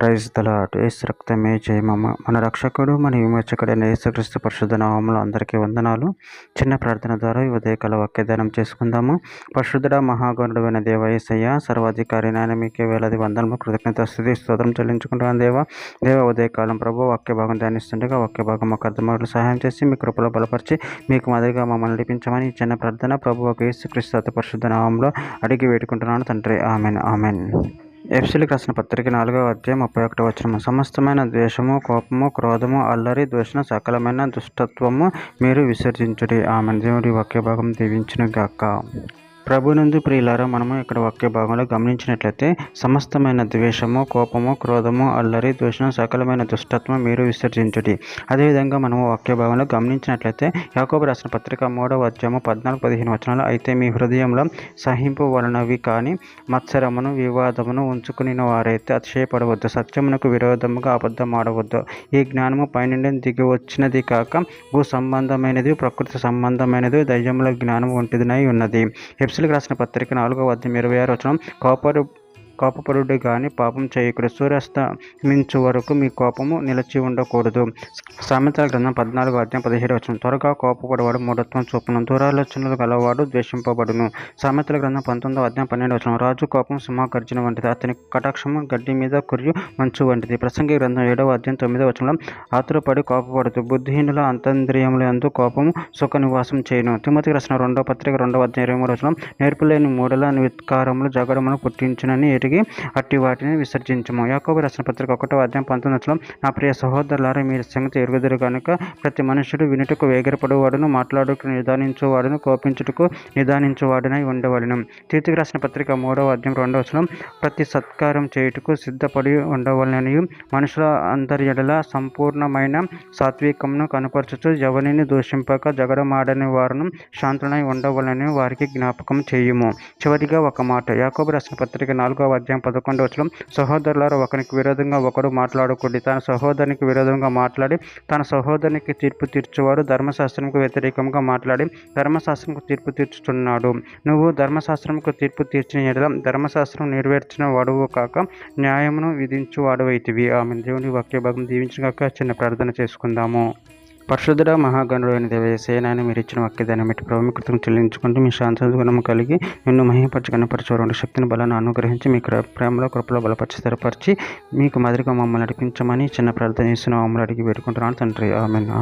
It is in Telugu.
Praise the lord. యేసు రక్తమే జయమమ్మ. మన రక్షకుడు మన విమోచకుడైన యేసుక్రీస్తు పరిశుద్ధ నామములో అందరికీ వందనాలు. చిన్న ప్రార్థన ద్వారా ఈ ఉదయకాల వాక్యదానం చేసుకుందాము. పరిశుద్ధుడ మహాగణుడైన దేవ యేసయ్య, సర్వాధికారి నాయన మీకే వేలాది వందనము కృతజ్ఞత స్తుతి స్తోత్రం చెల్లించుకుంటున్నాను దేవ ఉదయకాలం ప్రభు వాక్య భాగం ధ్యానిస్తుండగా వాక్య భాగం మాకు అర్థమవులు సహాయం చేసి మీ కృపలో బలపరిచి మీకు మాదిరిగా మమ్మల్ని నడిపించమని చిన్న ప్రార్థన ప్రభు ఒక యేసుక్రీస్తు అతి పరిశుద్ధ నామంలో అడిగి వేడుకుంటున్నాను తండ్రి. Amen amen. ఎఫెసీయులకు రాసిన పత్రిక 4వ అధ్యాయం 31వ వచనం. సమస్తమైన ద్వేషము, కోపము, క్రోధము, అల్లరి, దూషణ, సకలమైన దుష్టత్వము మీరు విసర్జించుడి. ఆమెన్. దేవుడి వాక్య భాగం దీవించును గాక. ప్రభునందు ప్రియులారా, మనము ఇక్కడ వాక్య భాగంలో గమనించినట్లయితే సమస్తమైన ద్వేషము, కోపము, క్రోధము, అల్లరి, దూషణ, సకలమైన దుష్టత్వం మీరు విసర్జించుడి. అదేవిధంగా మనము వాక్య భాగంలో గమనించినట్లయితే యాకోబు రాసిన పత్రిక 3వ అధ్యాయము 14-15 వచనాలు, అయితే మీ హృదయంలో సహింపు వలనవి కానీ మత్సరమును, వివాదమును ఉంచుకుని వారైతే అతిశయపడవద్దు. సత్యమునకు విరోధముగా అబద్ధం ఆడవద్దు. ఈ జ్ఞానము పైనుండి దిగి వచ్చినది కాక భూ సంబంధమైనది, ప్రకృతి సంబంధమైనది, దయ్యముల జ్ఞానం వంటిదినై ఉన్నది. ఎఫెసీయులకు రాసిన పత్రిక 4వ అధ్యాయం 26వ వచనం, కోపపరుడు కానీ పాపం చేయకూడదు. సూర్యాస్తమించు వరకు మీ కోపము నిలిచి ఉండకూడదు. సామెతల గ్రంథం 14వ అధ్యాయం 17వ వచనం, త్వరగా కోపపడవాడు మూఢత్వం చూపును, దురాలోచనలు గలవాడు ద్వేషింపబడును. సామెతల గ్రంథం 19వ అధ్యాయం 12వ వచనం, రాజు కోపం సింహగర్జన వంటిది, అతని కటాక్షము గడ్డి మీద కురియు మంచు వంటిది. ప్రసంగి గ్రంథం 7వ అధ్యాయం 9వ వచనంలో, ఆతురపడి కోపపడుతూ బుద్ధిహీనుల అంతరింద్రియములందు కోపము సుఖ నివాసం చేయును. తిమోతికి రాసిన 2వ పత్రిక 2వ అధ్యాయం 23వ వచనం, నేర్పులేని మూడల విత్కారములు జగడమును పుట్టించునని అట్టి వాటిని విసర్జించము. యాకోబు రాసిన పత్రిక 1వ అధ్యాయం 19వ వచనం, నా ప్రియ సహోదరులారా, మీరు సంగతి ఎరుగుదురు కనుక ప్రతి మనుషుడు వినుటకు వేగిరపడువాడును, మాట్లాడుటకు నిదానించువాడును, కోపించుటకు నిదానించువాడునై ఉండవలెను. తీతుకు రాసిన పత్రిక 3వ అధ్యాయం 2వ వచనం, ప్రతి సత్కారం చేయుటకు సిద్ధపడి ఉండవలెననియు మనుషుల అందరి ఎడల సంపూర్ణమైన సాత్వికమును కనపరచుచు ఎవరిని దూషింపక జగడమాడని వారును శాంతులై ఉండవలెనని వారికి జ్ఞాపకం చేయుము. చివరిగా ఒక మాట, యాకోబు రాసిన పత్రిక 4వ అధ్యాయం 11వ వచనం, సహోదరులారా, ఒకరికి విరోధంగా ఒకడు మాట్లాడకూడదు. తన సహోదరునికి విరోధంగా మాట్లాడి తన సహోదరునికి తీర్పు తీర్చువాడు ధర్మశాస్త్రంకు వ్యతిరేకంగా మాట్లాడి ధర్మశాస్త్రంకు తీర్పు తీర్చుతున్నాడు. నువ్వు ధర్మశాస్త్రంకు తీర్పు తీర్చిన ఎడల ధర్మశాస్త్రం నెరవేర్చిన వాడువు కాక న్యాయమును విధించు వాడువైతివి. ఆమె. దేవుని వాక్య భాగం దీవించగాక. చిన్న ప్రార్థన చేసుకుందాము. పరిశుద్ధుడ మహాగణుడైన దేవ యేసయ్య, నాయన మీరు ఇచ్చిన వాక్యదాన్ని బట్టి ప్రభు కృతజ్ఞతలు చెల్లించుకుంటూ మీ శాంత గుణము కలిగి నిన్ను మహిమపరచి కనపరచే శక్తిని బలాన్ని అనుగ్రహించి మీ ప్రేమలో కృపలో బలపరిచి స్థిరపరిచి మీకు మాదిరిగా మమ్మల్ని నడిపించమని చిన్న ప్రార్థన చేసిన మమ్మల్ని అడిగి పెట్టుకుంటున్నాను తండ్రి. ఆమేన్.